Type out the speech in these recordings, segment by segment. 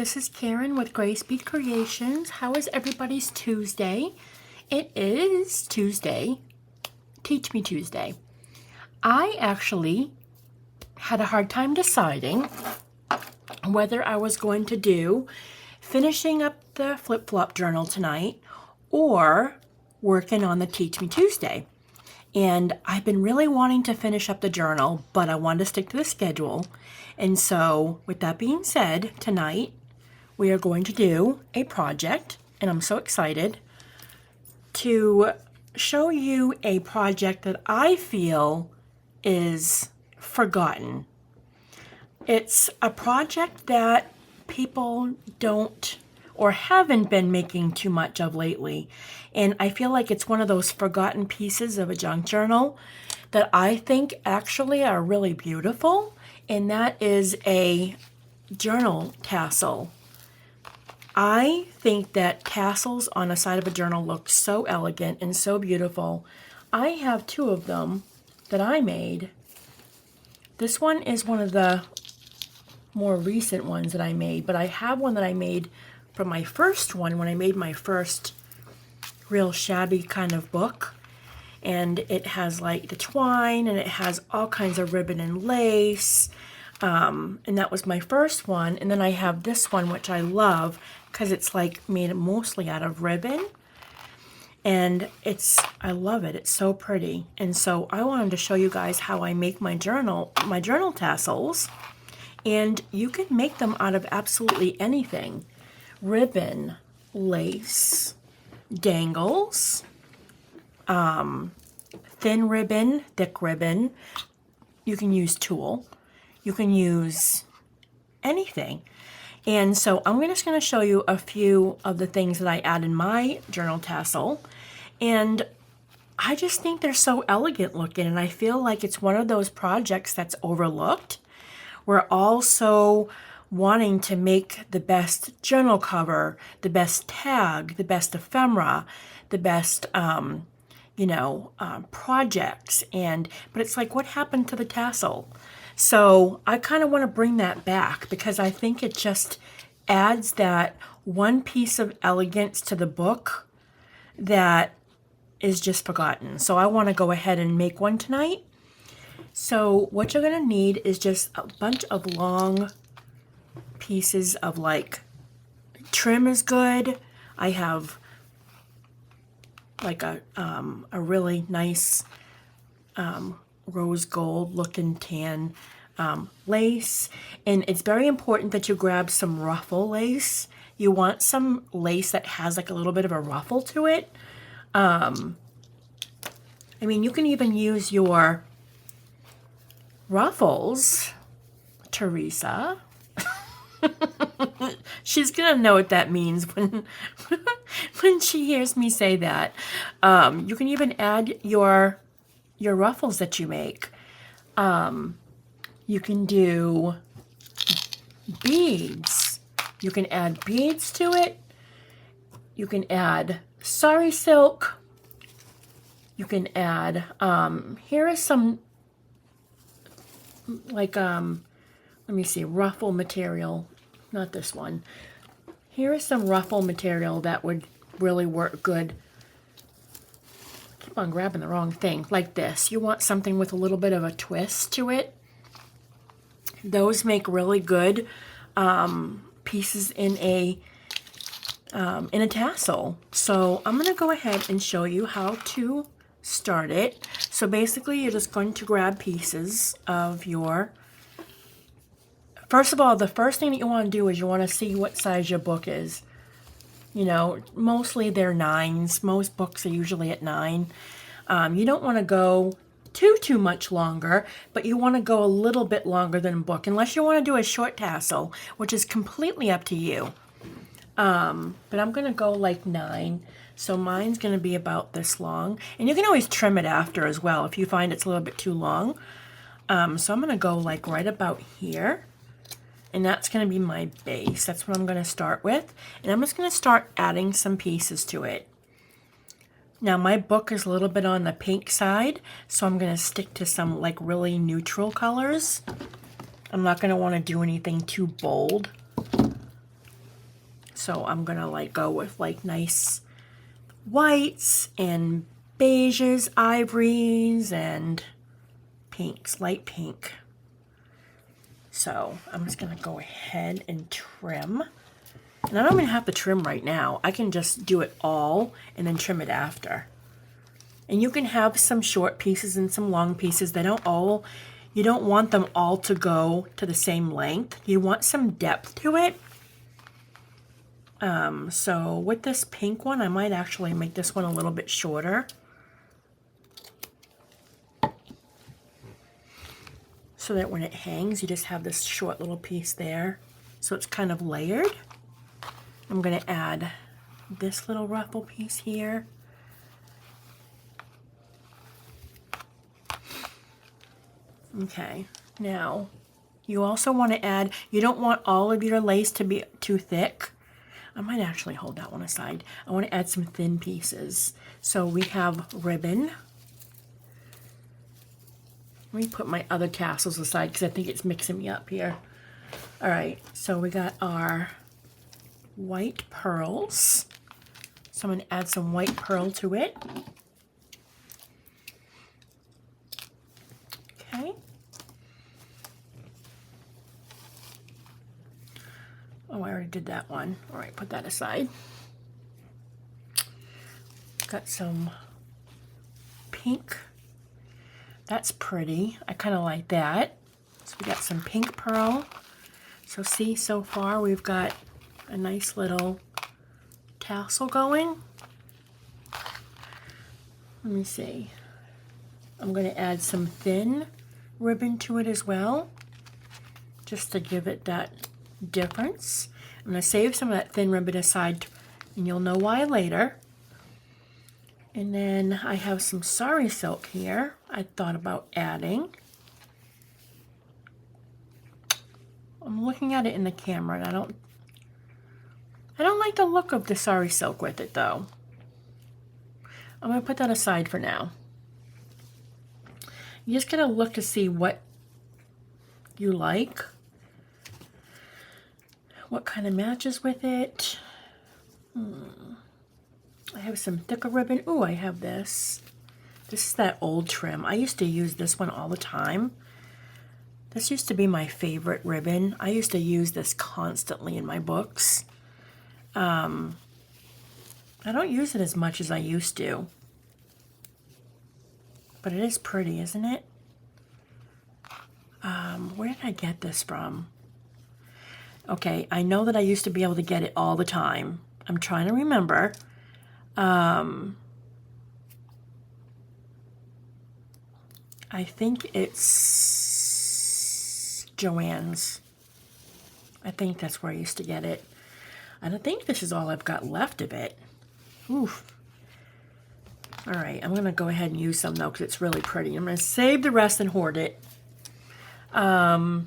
this is Karen with Grace Beat Creations. How is everybody's Tuesday? It is Tuesday, Teach Me Tuesday. I actually had a hard time deciding whether I was going to do finishing up the flip-flop journal tonight or working on the Teach Me Tuesday. And I've been really wanting to finish up the journal, but I wanted to stick to the schedule. And so with that being said, tonight we are going to do a project, and I'm so excited to show you a project that I feel is forgotten. It's a project that people don't or haven't been making too much of lately. And I feel like it's one of those forgotten pieces of a junk journal that I think actually are really beautiful. And that is a journal tassel. I think that tassels on the side of a journal look so elegant and so beautiful. I have two of them that I made. This one is one of the more recent ones that I made, but I have one that I made from my first one when I made my first real shabby kind of book. And it has like the twine and it has all kinds of ribbon and lace. And that was my first one. And then I have this one, which I love because it's like made mostly out of ribbon. And I love it. It's so pretty. And so I wanted to show you guys how I make my journal tassels. And you can make them out of absolutely anything. Ribbon, lace, dangles, thin ribbon, thick ribbon. You can use tulle. You can use anything. And so I'm just going to show you a few of the things that I add in my journal tassel. And I just think they're so elegant looking, and I feel like it's one of those projects that's overlooked. We're also wanting to make the best journal cover, the best tag, the best ephemera, the best, projects. But it's like, what happened to the tassel? So I kind of want to bring that back because I think it just adds that one piece of elegance to the book that is just forgotten. So I want to go ahead and make one tonight. So what you're going to need is just a bunch of long pieces of like trim is good. I have like a really nice rose gold looking tan lace. And it's very important that you grab some ruffle lace. You want some lace that has like a little bit of a ruffle to it. You can even use your ruffles, Teresa. She's gonna know what that means when she hears me say that. You can even add your ruffles that you make. You can do beads. You can add beads to it. You can add sari silk. You can add, here is some, like, let me see, ruffle material. Not this one. Here is some ruffle material that would really work good. I keep on grabbing the wrong thing. Like this. You want something with a little bit of a twist to it. Those make really good pieces in a tassel. So I'm going to go ahead and show you how to start it. So basically you're just going to grab pieces of your, first of all, the first thing that you want to do is you want to see what size your book is. Mostly they're 9s. Most books are usually at 9. You don't want to go too much longer, but you want to go a little bit longer than a book, unless you want to do a short tassel, which is completely up to you. But I'm going to go like 9. So mine's going to be about this long. And you can always trim it after as well if you find it's a little bit too long. So I'm going to go like right about here. And that's going to be my base. That's what I'm going to start with. And I'm just going to start adding some pieces to it. Now my book is a little bit on the pink side, so I'm going to stick to some like really neutral colors. I'm not going to want to do anything too bold. So I'm gonna like go with like nice whites and beiges, ivories, and pinks, light pink. So I'm just gonna go ahead and trim. And I don't even have to trim right now. I can just do it all and then trim it after. And you can have some short pieces and some long pieces. You don't want them all to go to the same length. You want some depth to it. So with this pink one, I might actually make this one a little bit shorter. So that when it hangs, you just have this short little piece there. So it's kind of layered. I'm going to add this little ruffle piece here. Okay, now you also want to add, you don't want all of your lace to be too thick. I might actually hold that one aside. I want to add some thin pieces. So we have ribbon. Let me put my other tassels aside because I think it's mixing me up here. All right, so we got our white pearls. So I'm going to add some white pearl to it. Okay. Oh, I already did that one. All right, put that aside. Got some pink. That's pretty. I kind of like that. So we got some pink pearl. So see, so far we've got a nice little tassel going. Let me see. I'm going to add some thin ribbon to it as well, just to give it that difference. I'm going to save some of that thin ribbon aside, and you'll know why later. And then I have some sari silk here I thought about adding. I'm looking at it in the camera, and I don't like the look of the sari silk with it though. I'm going to put that aside for now. You just gotta look to see what you like, what kind of matches with it. I have some thicker ribbon. Ooh, I have this. This is that old trim. I used to use this one all the time. This used to be my favorite ribbon. I used to use this constantly in my books. I don't use it as much as I used to. But it is pretty, isn't it? Where did I get this from? Okay, I know that I used to be able to get it all the time. I'm trying to remember. I think it's Joann's. I think that's where I used to get it. I don't think this is all I've got left of it. Oof. All right, I'm going to go ahead and use some though because it's really pretty. I'm going to save the rest and hoard it. All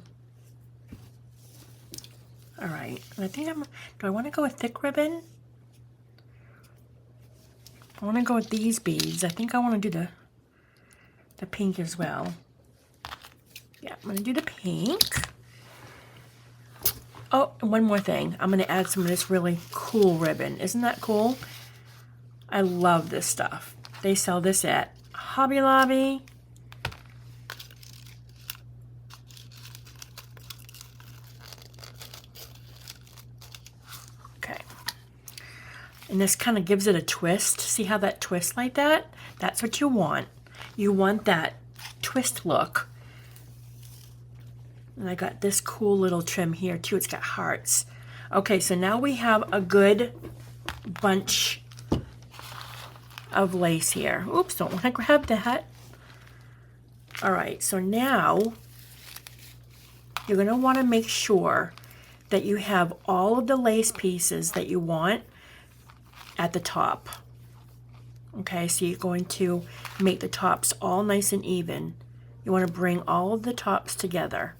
right, I think do I want to go with thick ribbon? I want to go with these beads. I think I want to do the pink as well. Yeah, I'm going to do the pink. Oh, and one more thing. I'm going to add some of this really cool ribbon. Isn't that cool? I love this stuff. They sell this at Hobby Lobby. Okay. And this kind of gives it a twist. See how that twists like that? That's what you want. You want that twist look. And I got this cool little trim here too. It's got hearts. Okay, so now we have a good bunch of lace here. Oops, don't want to grab that. All right, so now you're going to want to make sure that you have all of the lace pieces that you want at the top. Okay, so you're going to make the tops all nice and even. You want to bring all of the tops together.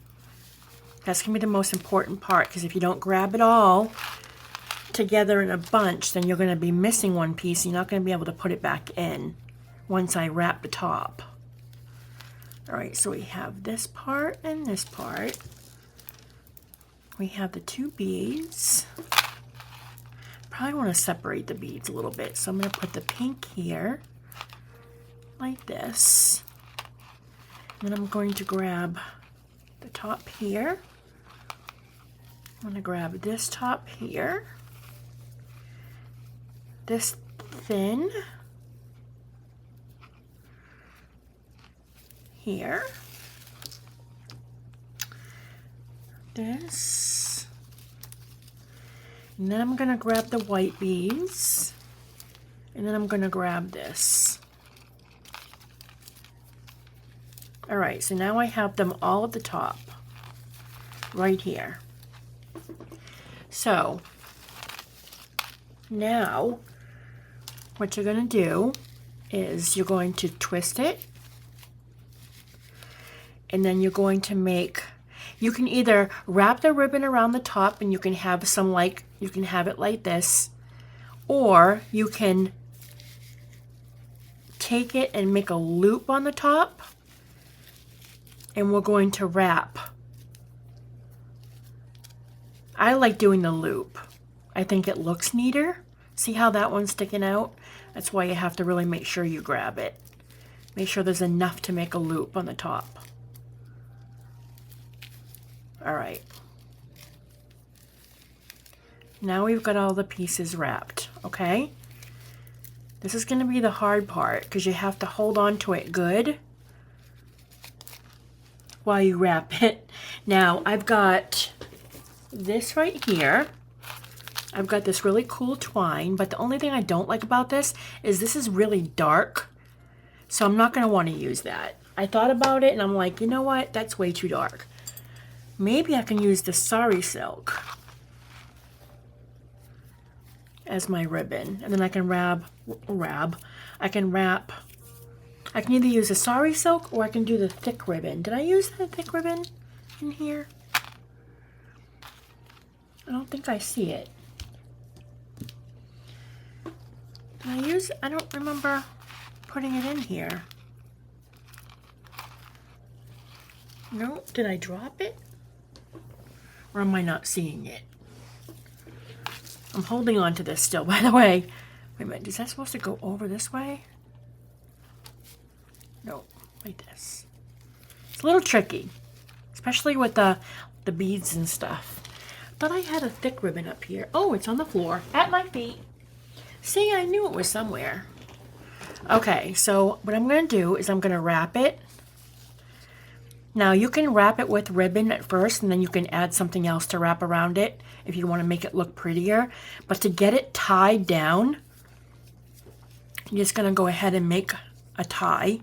That's going to be the most important part, because if you don't grab it all together in a bunch, then you're going to be missing one piece. You're not going to be able to put it back in once I wrap the top. All right, so we have this part and this part. We have the two beads. probably want to separate the beads a little bit. So I'm going to put the pink here, like this. And then I'm going to grab the top here. I'm going to grab this top here. This thin here. This. And then I'm going to grab the white beads. And then I'm going to grab this. Alright, so now I have them all at the top. Right here. So, now, what you're going to do is you're going to twist it. And then you're going to make, you can either wrap the ribbon around the top and you can have some like, you can have it like this, or you can take it and make a loop on the top, and we're going to wrap. I like doing the loop. I think it looks neater. See how that one's sticking out? That's why you have to really make sure you grab it. Make sure there's enough to make a loop on the top. Alright. Now we've got all the pieces wrapped, okay? This is going to be the hard part because you have to hold on to it good while you wrap it. Now I've got this right here. I've got this really cool twine, but the only thing I don't like about this is really dark. So I'm not going to want to use that. I thought about it and I'm like, you know what? That's way too dark. Maybe I can use the sari silk as my ribbon. And then I can I can either use the sari silk or I can do the thick ribbon. Did I use the thick ribbon in here? I don't think I see it. I don't remember putting it in here. No, did I drop it? Or am I not seeing it? I'm holding on to this still, by the way. Wait a minute, is that supposed to go over this way? No, like this. It's a little tricky, especially with the beads and stuff. But I had a thick ribbon up here. Oh, it's on the floor, at my feet. See, I knew it was somewhere. Okay, so what I'm going to do is I'm going to wrap it. Now you can wrap it with ribbon at first and then you can add something else to wrap around it if you want to make it look prettier. But to get it tied down, you're just going to go ahead and make a tie.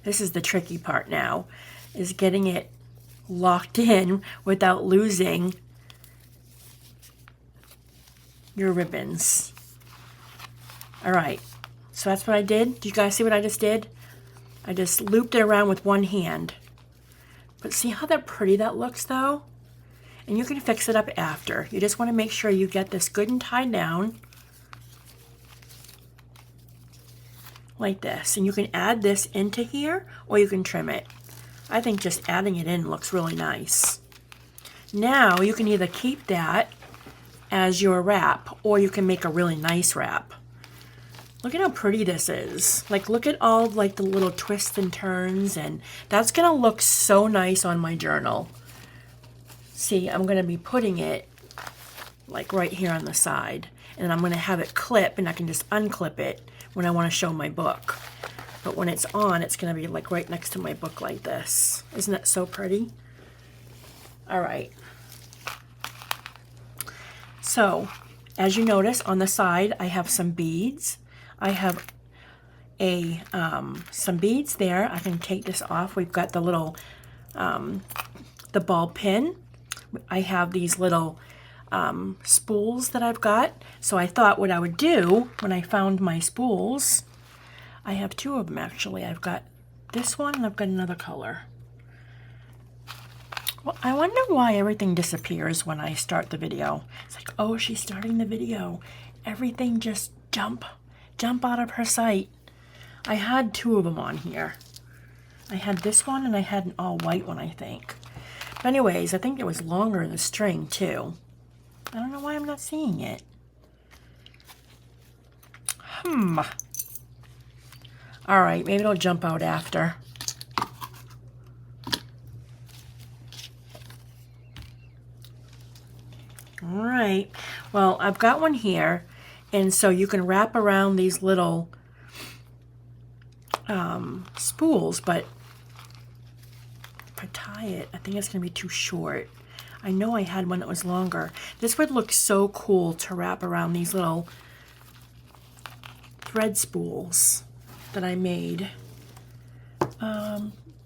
This is the tricky part now, is getting it locked in without losing your ribbons. Alright, so that's what I did. Do you guys see what I just did? I just looped it around with one hand. But see how pretty that looks though? And you can fix it up after. You just want to make sure you get this good and tied down. Like this. And you can add this into here or you can trim it. I think just adding it in looks really nice. Now you can either keep that as your wrap or you can make a really nice wrap. Look at how pretty this is. Like, look at all like the little twists and turns, and that's gonna look so nice on my journal. See, I'm gonna be putting it like right here on the side, and I'm gonna have it clip, and I can just unclip it when I want to show my book. But when it's on, it's gonna be like right next to my book like this. Isn't that so pretty? All right. So, as you notice on the side, I have some beads. I have some beads there. I can take this off. We've got the little, the ball pin. I have these little spools that I've got. So I thought what I would do when I found my spools, I have two of them actually. I've got this one and I've got another color. Well, I wonder why everything disappears when I start the video. It's like, oh, she's starting the video. Everything just jump out of her sight. I had two of them on here. I had this one and I had an all white one, I think. But anyways, I think it was longer in the string too. I don't know why I'm not seeing it. All right, maybe it'll jump out after. All right, well, I've got one here, and so you can wrap around these little spools, but if I tie it, I think it's going to be too short. I know I had one that was longer. This would look so cool to wrap around these little thread spools that I made.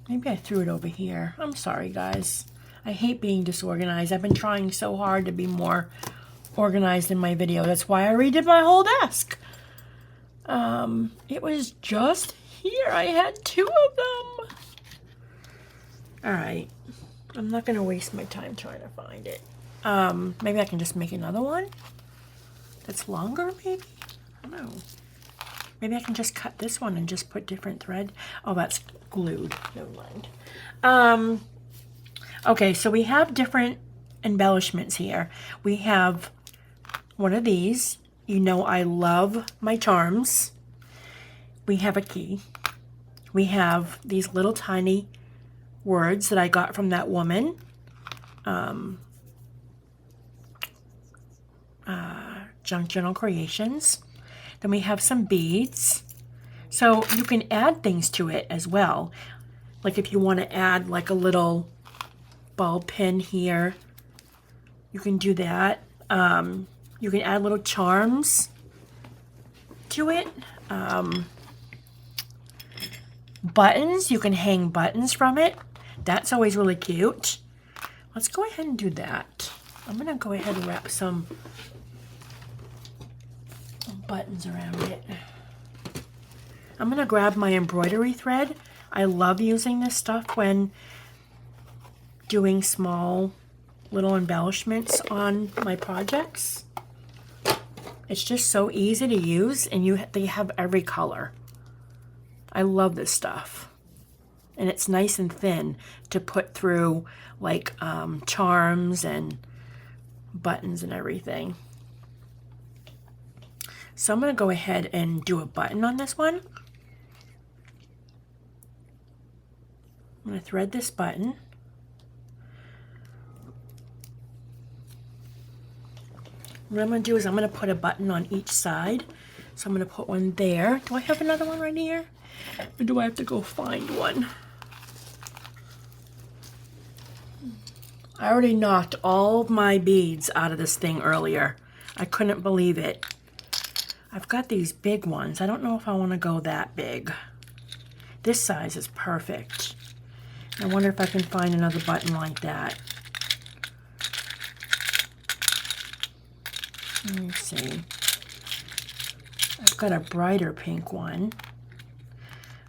Maybe I threw it over here. I'm sorry, guys. I hate being disorganized. I've been trying so hard to be more organized in my video. That's why I redid my whole desk. It was just here. I had 2 of them. All right. I'm not going to waste my time trying to find it. Maybe I can just make another one that's longer, maybe? I don't know. Maybe I can just cut this one and just put different thread. Oh, that's glued. Never mind. Okay, so we have different embellishments here. We have one of these. You know I love my charms. We have a key. We have these little tiny words that I got from that woman. Junk Journal Creations. Then we have some beads. So you can add things to it as well. Like if you want to add like a little ball pin here, you can do that. You can add little charms to it. Buttons, you can hang buttons from it. That's always really cute. Let's go ahead and do that. I'm gonna go ahead and wrap some buttons around it. I'm gonna grab my embroidery thread. I love using this stuff when doing small little embellishments on my projects. It's just so easy to use, and they have every color. I love this stuff. And it's nice and thin to put through like charms and buttons and everything. So I'm going to go ahead and do a button on this one. I'm going to thread this button. What I'm going to do is I'm going to put a button on each side. So I'm going to put one there. Do I have another one right here? Or do I have to go find one? I already knocked all of my beads out of this thing earlier. I couldn't believe it. I've got these big ones. I don't know if I want to go that big. This size is perfect. I wonder if I can find another button like that. Let me see. I've got a brighter pink one.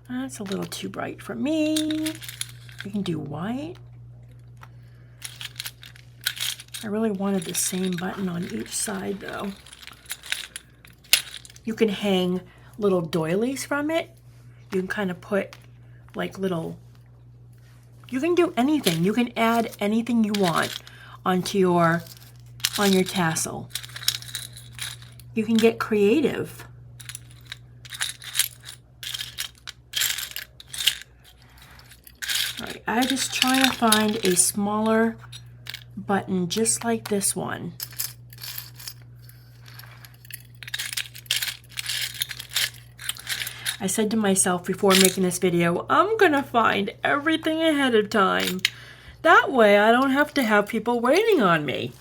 That's a little too bright for me. We can do white. I really wanted the same button on each side though. You can hang little doilies from it. You can kind of put like little, you can do anything. You can add anything you want onto your tassel. You can get creative. All right, I'm just trying to find a smaller button just like this one. I said to myself before making this video, I'm gonna find everything ahead of time. That way I don't have to have people waiting on me.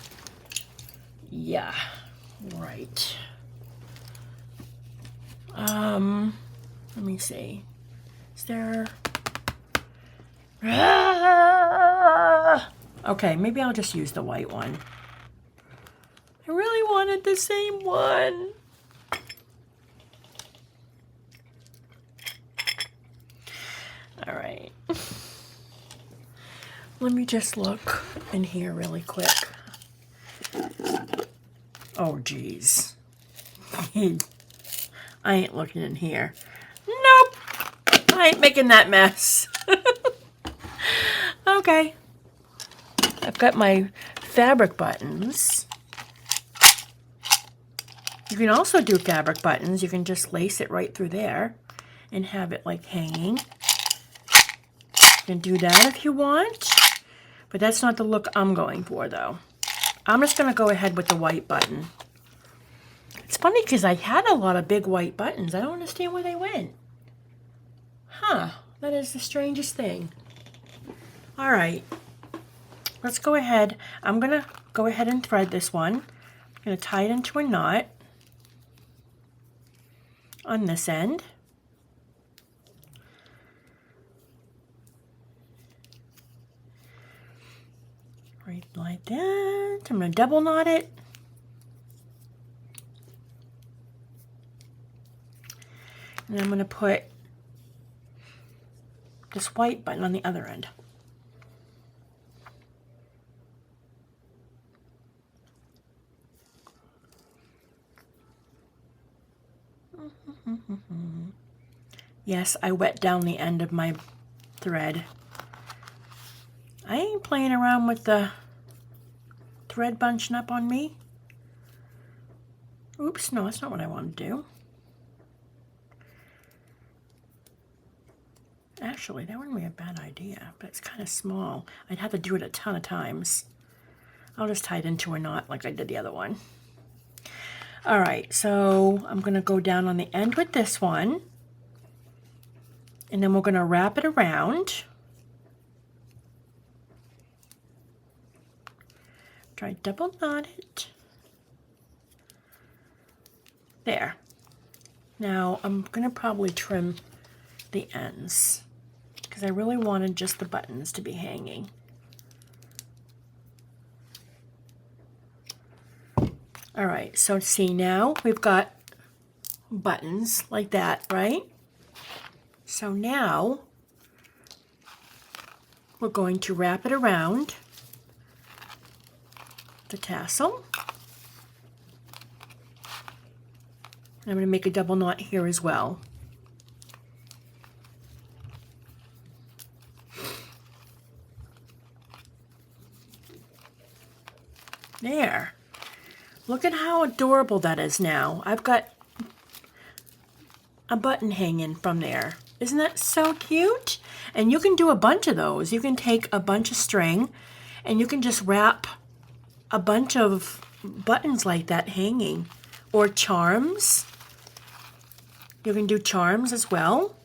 Yeah, right. Let me see. Is there... Okay, maybe I'll just use the white one. I really wanted the same one. All right. Let me just look in here really quick. Oh, geez. I ain't looking in here. Nope. I ain't making that mess. Okay. I've got my fabric buttons. You can also do fabric buttons. You can just lace it right through there and have it like hanging. You can do that if you want, but that's not the look I'm going for though. I'm just going to go ahead with the white button. It's funny because I had a lot of big white buttons. I don't understand where they went. Huh, that is the strangest thing. All right, let's go ahead. I'm going to go ahead and thread this one. I'm going to tie it into a knot on this end. Right like that. I'm going to double knot it. And I'm going to put this white button on the other end. Yes, I wet down the end of my thread. I ain't playing around with the thread bunching up on me. Oops, no, that's not what I want to do. Actually, that wouldn't be a bad idea, but it's kind of small. I'd have to do it a ton of times. I'll just tie it into a knot like I did the other one. All right, so I'm going to go down on the end with this one, and then we're going to wrap it around. Try double knot it. There. Now I'm going to probably trim the ends because I really wanted just the buttons to be hanging. All right, so see, now we've got buttons like that, right? So now we're going to wrap it around the tassel. And I'm going to make a double knot here as well. There. Look at how adorable that is now. I've got a button hanging from there. Isn't that so cute? And you can do a bunch of those. You can take a bunch of string and you can just wrap a bunch of buttons like that hanging. Or charms. You can do charms as well.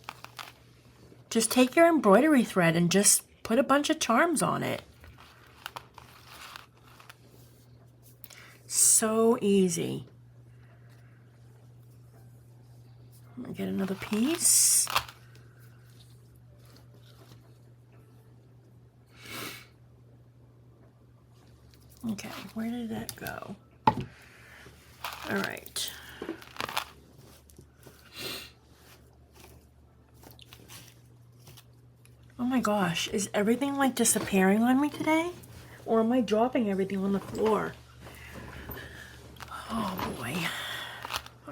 Just take your embroidery thread and just put a bunch of charms on it. So easy. I'm gonna get another piece. Okay, where did that go? All right. Oh my gosh, is everything like disappearing on me today? Or am I dropping everything on the floor? Oh boy.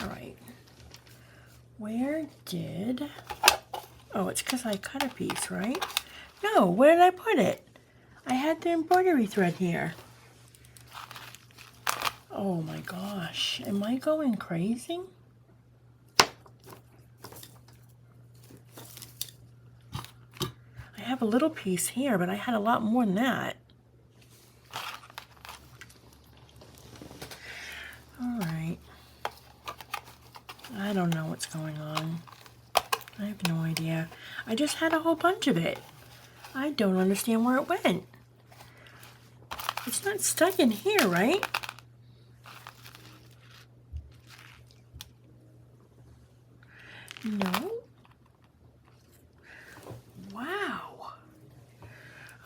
All right. Where did... Oh, it's because I cut a piece, right? No, where did I put it? I had the embroidery thread here. Oh my gosh, am I going crazy? I have a little piece here, but I had a lot more than that. All right. I don't know what's going on. I have no idea. I just had a whole bunch of it. I don't understand where it went. It's not stuck in here, right? No. Wow.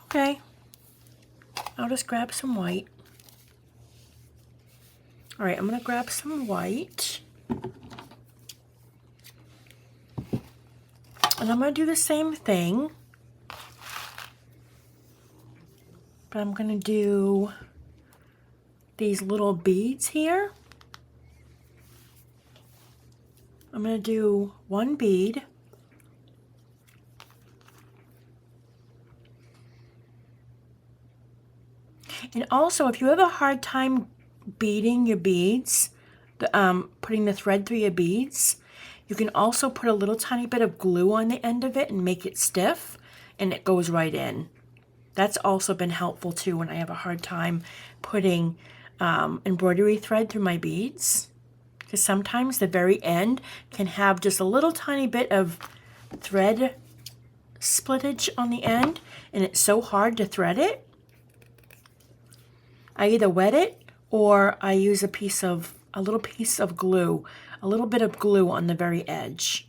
Okay. I'll just grab some white. All right, I'm going to grab some white. And I'm going to do the same thing. But I'm going to do these little beads here. I'm going to do one bead. And also, if you have a hard time beading your beads, putting the thread through your beads. You can also put a little tiny bit of glue on the end of it and make it stiff, and it goes right in. That's also been helpful too when I have a hard time putting embroidery thread through my beads, because sometimes the very end can have just a little tiny bit of thread splittage on the end, and it's so hard to thread it. I either wet it or I use a little piece of glue, a little bit of glue on the very edge,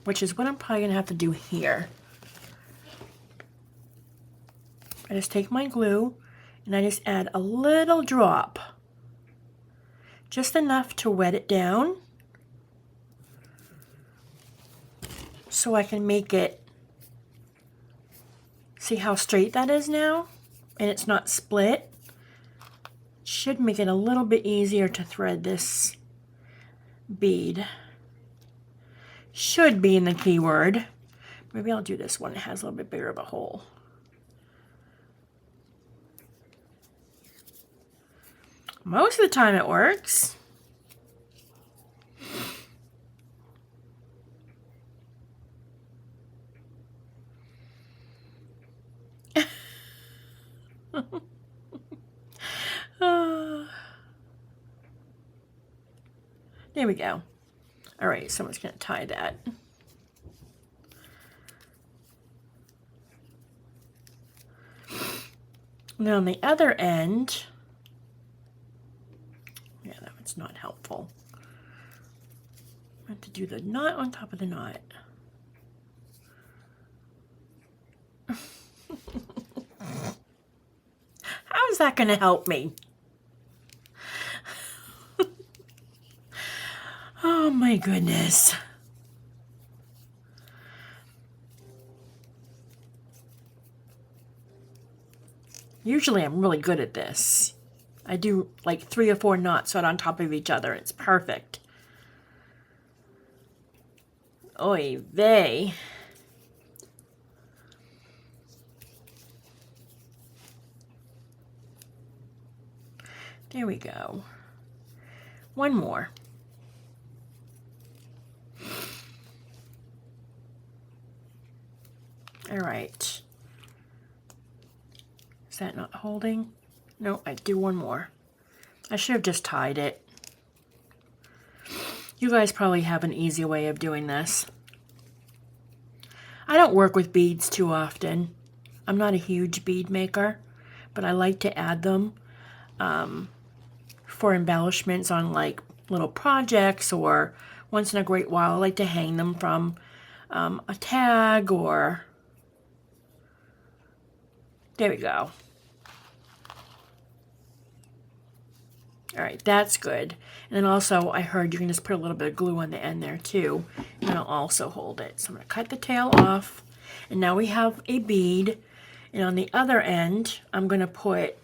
which is what I'm probably gonna have to do here. I just take my glue and I just add a little drop, just enough to wet it down so I can make it, see how straight that is now? And it's not split. Should make it a little bit easier to thread this bead. Should be in the keyword. Maybe I'll do this one. It has a little bit bigger of a hole. Most of the time it works. There we go. All right, someone's going to tie that. Now on the other end, yeah, that one's not helpful. I have to do the knot on top of the knot. How is that going to help me? Oh my goodness. Usually I'm really good at this. I do like 3 or 4 knots right on top of each other. It's perfect. Oy vey. There we go. One more. All right. Is that not holding? No, I do one more. I should have just tied it. You guys probably have an easy way of doing this. I don't work with beads too often. I'm not a huge bead maker, but I like to add them for embellishments on like little projects, or once in a great while I like to hang them from a tag or... There we go. All right, that's good. And then also I heard you can just put a little bit of glue on the end there too, and it'll also hold it. So I'm going to cut the tail off, and now we have a bead. And on the other end, I'm going to put,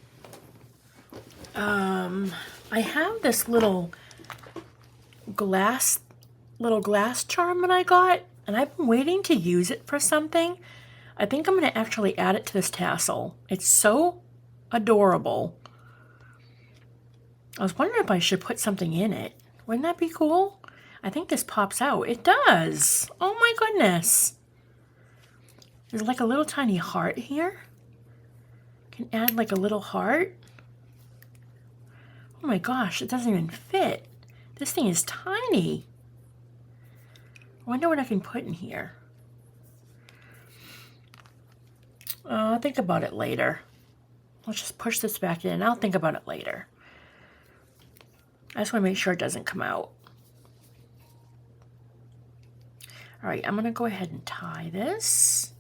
I have this little glass charm that I got, and I've been waiting to use it for something. I think I'm going to actually add it to this tassel. It's so adorable. I was wondering if I should put something in it. Wouldn't that be cool? I think this pops out. It does. Oh my goodness. There's like a little tiny heart here. Can add like a little heart. Oh my gosh, it doesn't even fit. This thing is tiny. I wonder what I can put in here. I'll think about it later. Let's just push this back in. I'll think about it later. I just want to make sure it doesn't come out. All right, I'm going to go ahead and tie this.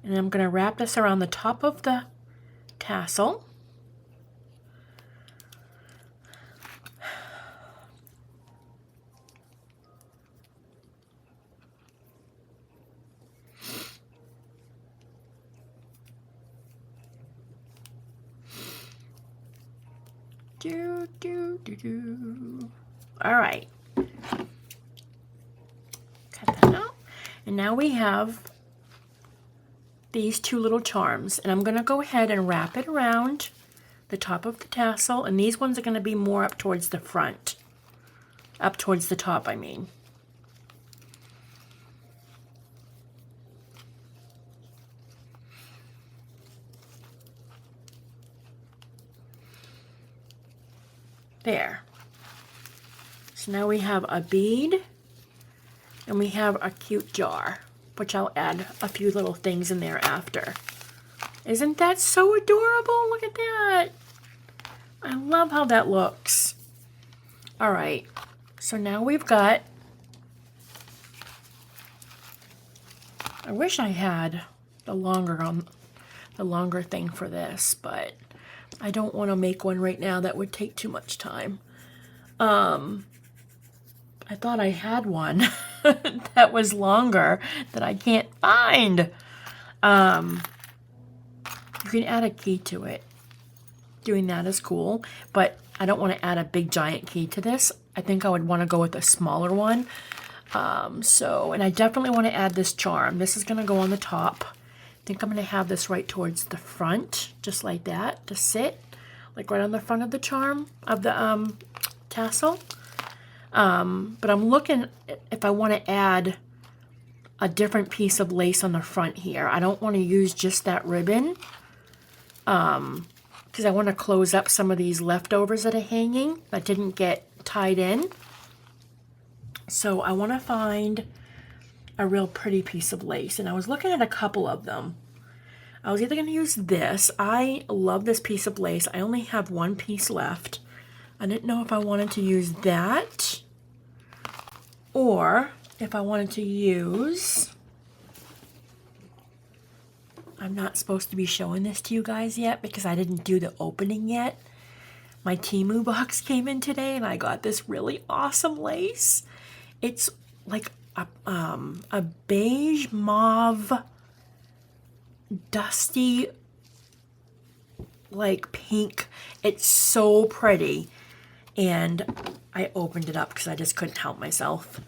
And I'm going to wrap this around the top of the tassel. All right. Cut that out. And now we have these 2 little charms. And I'm going to go ahead and wrap it around the top of the tassel, and these ones are going to be more up towards the front. Up towards the top, I mean. There. So now we have a bead, and we have a cute jar, which I'll add a few little things in there after. Isn't that so adorable? Look at that. I love how that looks. All right, so now we've got, I wish I had the longer thing for this, but I don't want to make one right now. That would take too much time. I thought I had one that was longer that I can't find. You can add a key to it. Doing that is cool, but I don't want to add a big giant key to this. I think I would want to go with a smaller one. And I definitely want to add this charm. This is going to go on the top. I think I'm going to have this right towards the front, just like that, to sit, like right on the front of the charm, of the tassel. But I'm looking if I want to add a different piece of lace on the front here. I don't want to use just that ribbon, because I want to close up some of these leftovers that are hanging that didn't get tied in. So I want to find a real pretty piece of lace, and I was looking at a couple of them. I was either going to use this. I love this piece of lace. I only have one piece left. I didn't know if I wanted to use that or if I wanted to use, I'm not supposed to be showing this to you guys yet because I didn't do the opening yet. My Temu box came in today and I got this really awesome lace. It's like a beige mauve, dusty, like pink. It's so pretty. And I opened it up because I just couldn't help myself.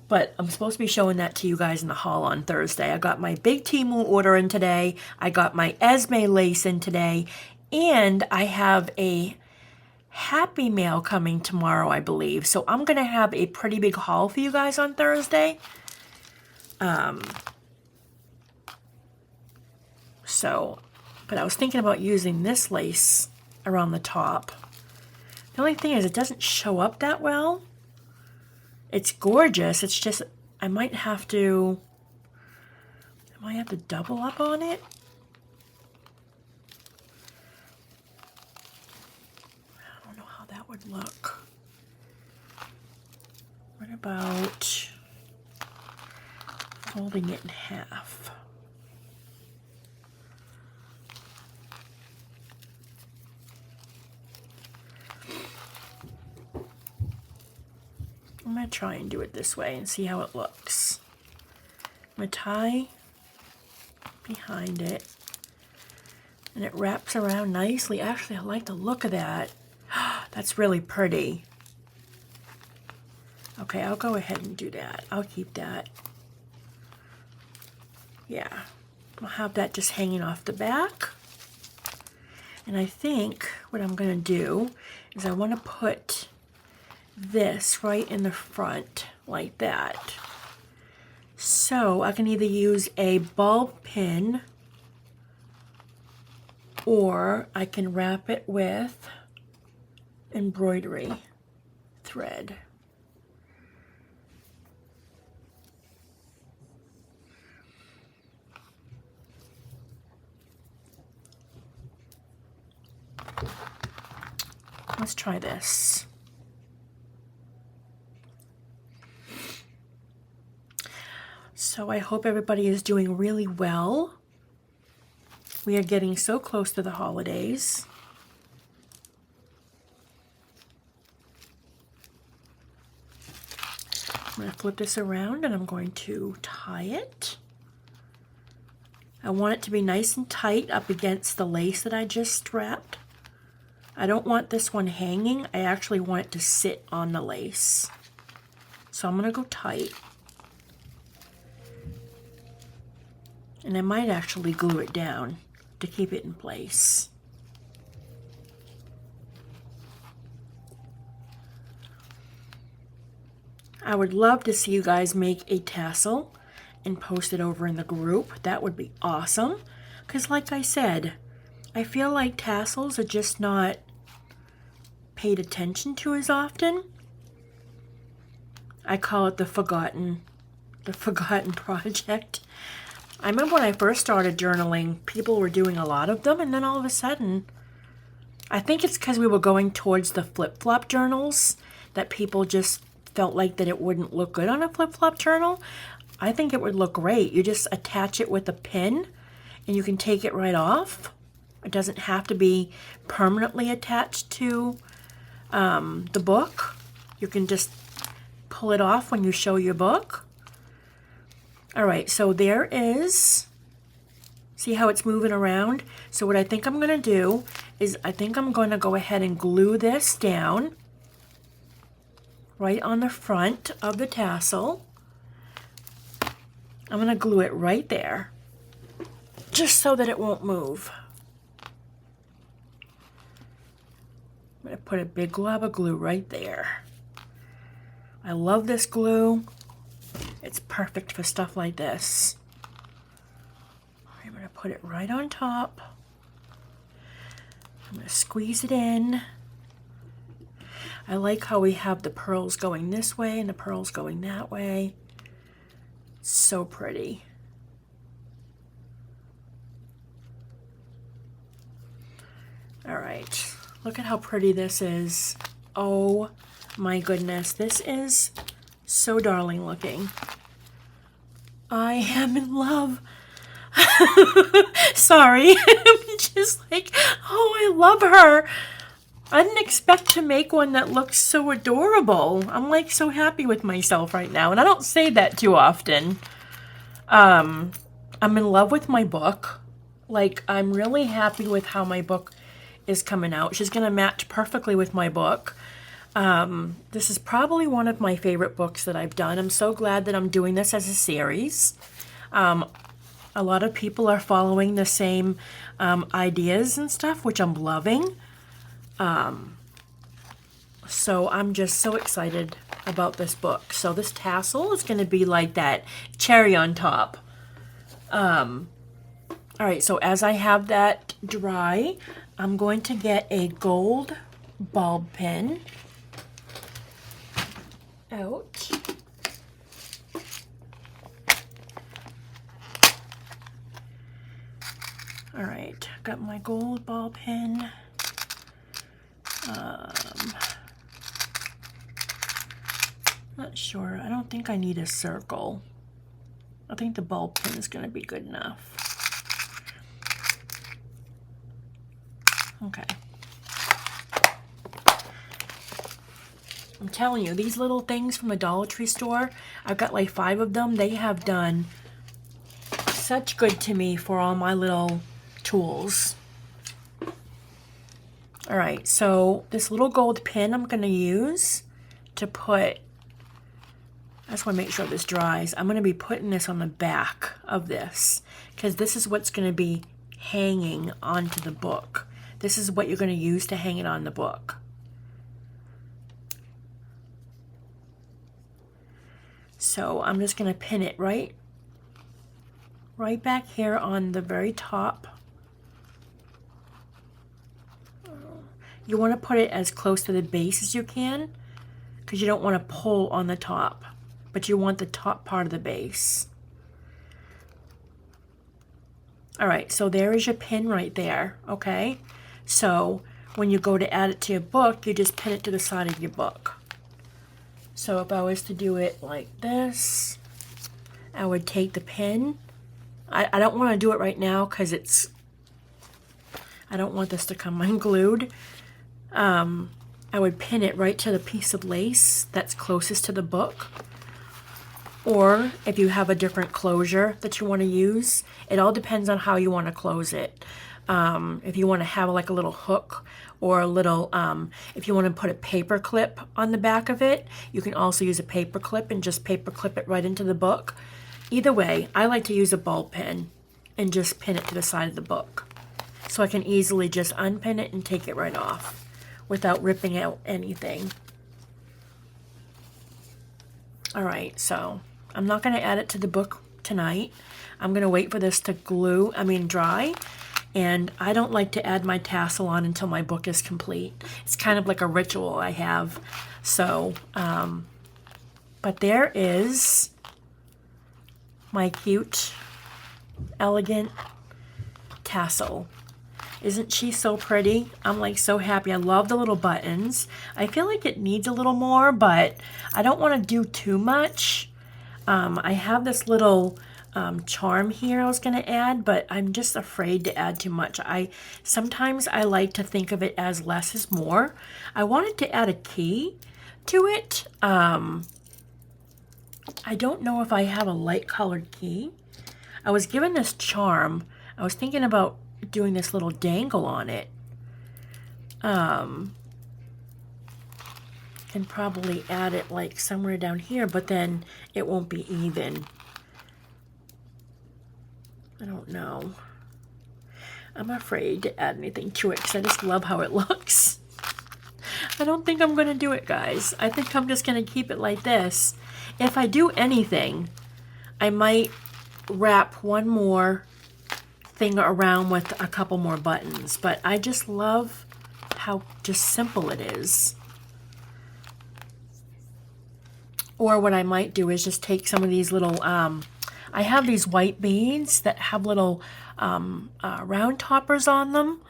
But I'm supposed to be showing that to you guys in the haul on Thursday. I got my big Temu order in today. I got my Esme lace in today. And I have a Happy Mail coming tomorrow, I believe. So I'm going to have a pretty big haul for you guys on Thursday. But I was thinking about using this lace around the top. The only thing is it doesn't show up that well. It's gorgeous. It's just, I might have to double up on it. I don't know how that would look. What about folding it in half? I'm going to try and do it this way and see how it looks. I'm going to tie behind it and it wraps around nicely. Actually, I like the look of that. That's really pretty. Okay, I'll go ahead and do that. I'll keep that. Yeah, I'll have that just hanging off the back. And I think what I'm going to do is I want to put this right in the front like that. So I can either use a ball pin or I can wrap it with embroidery thread. Let's try this. So I hope everybody is doing really well. We are getting so close to the holidays. I'm going to flip this around and I'm going to tie it. I want it to be nice and tight up against the lace that I just wrapped. I don't want this one hanging. I actually want it to sit on the lace. So I'm going to go tight. And I might actually glue it down to keep it in place. I would love to see you guys make a tassel and post it over in the group. That would be awesome. Because like I said, I feel like tassels are just not paid attention to as often. I call it the forgotten project. I remember when I first started journaling, people were doing a lot of them, and then all of a sudden, I think it's because we were going towards the flip-flop journals that people just felt like that it wouldn't look good on a flip-flop journal. I think it would look great. You just attach it with a pin and you can take it right off. It doesn't have to be permanently attached to the book. You can just pull it off when you show your book. All right, so there is, see how it's moving around? So what I think I'm going to do is I think I'm going to go ahead and glue this down right on the front of the tassel. I'm going to glue it right there, just so that it won't move. I'm going to put a big glob of glue right there. I love this glue. It's perfect for stuff like this. I'm going to put it right on top. I'm going to squeeze it in. I like how we have the pearls going this way and the pearls going that way. So pretty. All right, look at how pretty this is. Oh my goodness, this is so darling looking. I am in love. Sorry, I'm just like, oh, I love her. I didn't expect to make one that looks so adorable. I'm like so happy with myself right now, and I don't say that too often. I'm in love with my book. Like, I'm really happy with how my book is coming out. She's gonna match perfectly with my book. This is probably one of my favorite books that I've done. I'm so glad that I'm doing this as a series. A lot of people are following the same ideas and stuff, which I'm loving. So I'm just so excited about this book. So this tassel is going to be like that cherry on top. All right, so as I have that dry, I'm going to get a gold bulb pin out. All right, got my gold ball pin. Not sure. I don't think I need a circle. I think the ball pin is going to be good enough. Okay. I'm telling you, these little things from the Dollar Tree store, I've got like 5 of them. They have done such good to me for all my little tools. All right, so this little gold pin I'm going to use to put, I just want to make sure this dries. I'm going to be putting this on the back of this because this is what's going to be hanging onto the book. This is what you're going to use to hang it on the book. So I'm just going to pin it right back here on the very top. You want to put it as close to the base as you can because you don't want to pull on the top, but you want the top part of the base. All right, so there is your pin right there, okay? So when you go to add it to your book, you just pin it to the side of your book. So if I was to do it like this, I would take the pin. I don't want to do it right now because I don't want this to come unglued. I would pin it right to the piece of lace that's closest to the book. Or if you have a different closure that you want to use, it all depends on how you want to close it. If you want to have like a little hook or a little, if you want to put a paper clip on the back of it, you can also use a paper clip and just paper clip it right into the book. Either way, I like to use a ball pin and just pin it to the side of the book. So I can easily just unpin it and take it right off without ripping out anything. All right, so I'm not going to add it to the book tonight. I'm going to wait for this to dry. And I don't like to add my tassel on until my book is complete. It's kind of like a ritual I have. So, but there is my cute, elegant tassel. Isn't she so pretty? I'm like so happy. I love the little buttons. I feel like it needs a little more, but I don't want to do too much. I have this little charm here I was going to add, but I'm just afraid to add too much. Sometimes I like to think of it as less is more. I wanted to add a key to it. I don't know if I have a light colored key. I was given this charm. I was thinking about doing this little dangle on it. Can probably add it like somewhere down here, but then it won't be even. I don't know. I'm afraid to add anything to it because I just love how it looks. I don't think I'm going to do it, guys. I think I'm just going to keep it like this. If I do anything, I might wrap one more thing around with a couple more buttons, but I just love how just simple it is. Or what I might do is just take some of these little, I have these white beads that have little round toppers on them.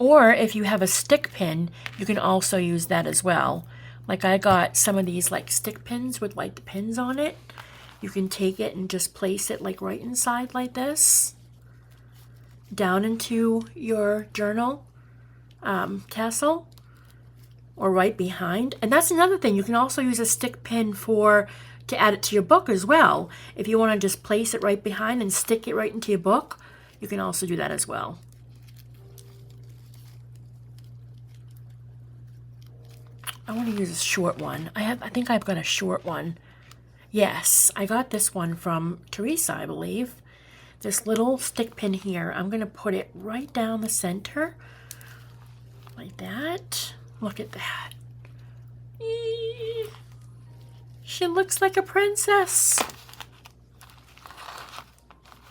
Or if you have a stick pin, you can also use that as well. Like I got some of these like stick pins with like the pins on it. You can take it and just place it like right inside like this, down into your journal tassel, or right behind. And that's another thing. You can also use a stick pin to add it to your book as well. If you want to just place it right behind and stick it right into your book, you can also do that as well. I want to use a short one. I think I've got a short one. Yes, I got this one from Teresa, I believe. This little stick pin here, I'm going to put it right down the center, like that. Look at that. Eee. She looks like a princess.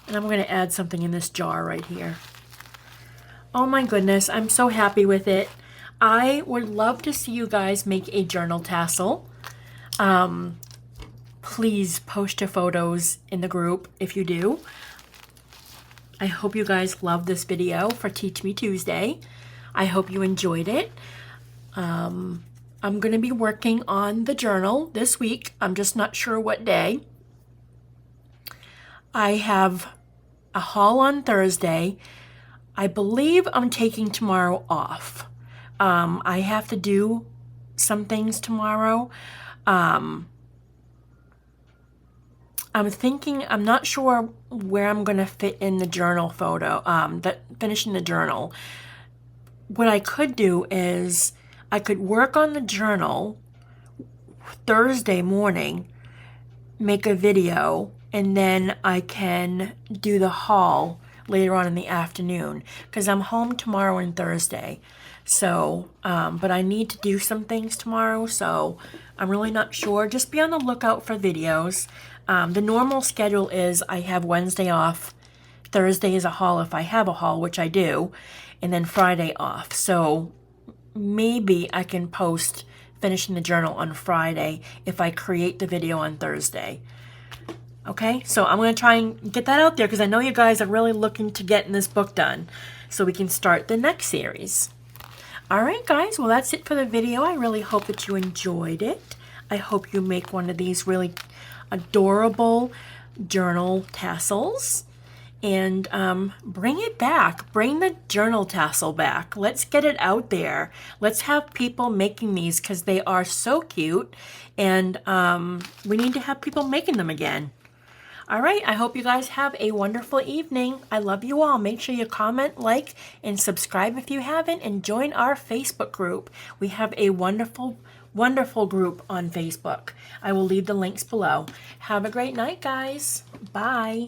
And I'm going to add something in this jar right here. Oh my goodness, I'm so happy with it. I would love to see you guys make a journal tassel. Please post your photos in the group if you do. I hope you guys love this video for Teach Me Tuesday. I hope you enjoyed it. I'm going to be working on the journal this week. I'm just not sure what day. I have a haul on Thursday. I believe I'm taking tomorrow off. I have to do some things tomorrow. I'm not sure where I'm going to fit in the journal photo, finishing the journal. What I could do is I could work on the journal Thursday morning, make a video, and then I can do the haul later on in the afternoon because I'm home tomorrow and Thursday. So, but I need to do some things tomorrow, so I'm really not sure. Just be on the lookout for videos. The normal schedule is I have Wednesday off, Thursday is a haul if I have a haul, which I do, and then Friday off. So maybe I can post finishing the journal on Friday if I create the video on Thursday. Okay, so I'm going to try and get that out there because I know you guys are really looking to get this book done so we can start the next series. Alright guys, well that's it for the video. I really hope that you enjoyed it. I hope you make one of these really adorable journal tassels. And bring it back. Bring the journal tassel back. Let's get it out there. Let's have people making these because they are so cute. And we need to have people making them again. All right, I hope you guys have a wonderful evening. I love you all. Make sure you comment, like, and subscribe if you haven't, and join our Facebook group. We have a wonderful, wonderful group on Facebook. I will leave the links below. Have a great night, guys. Bye.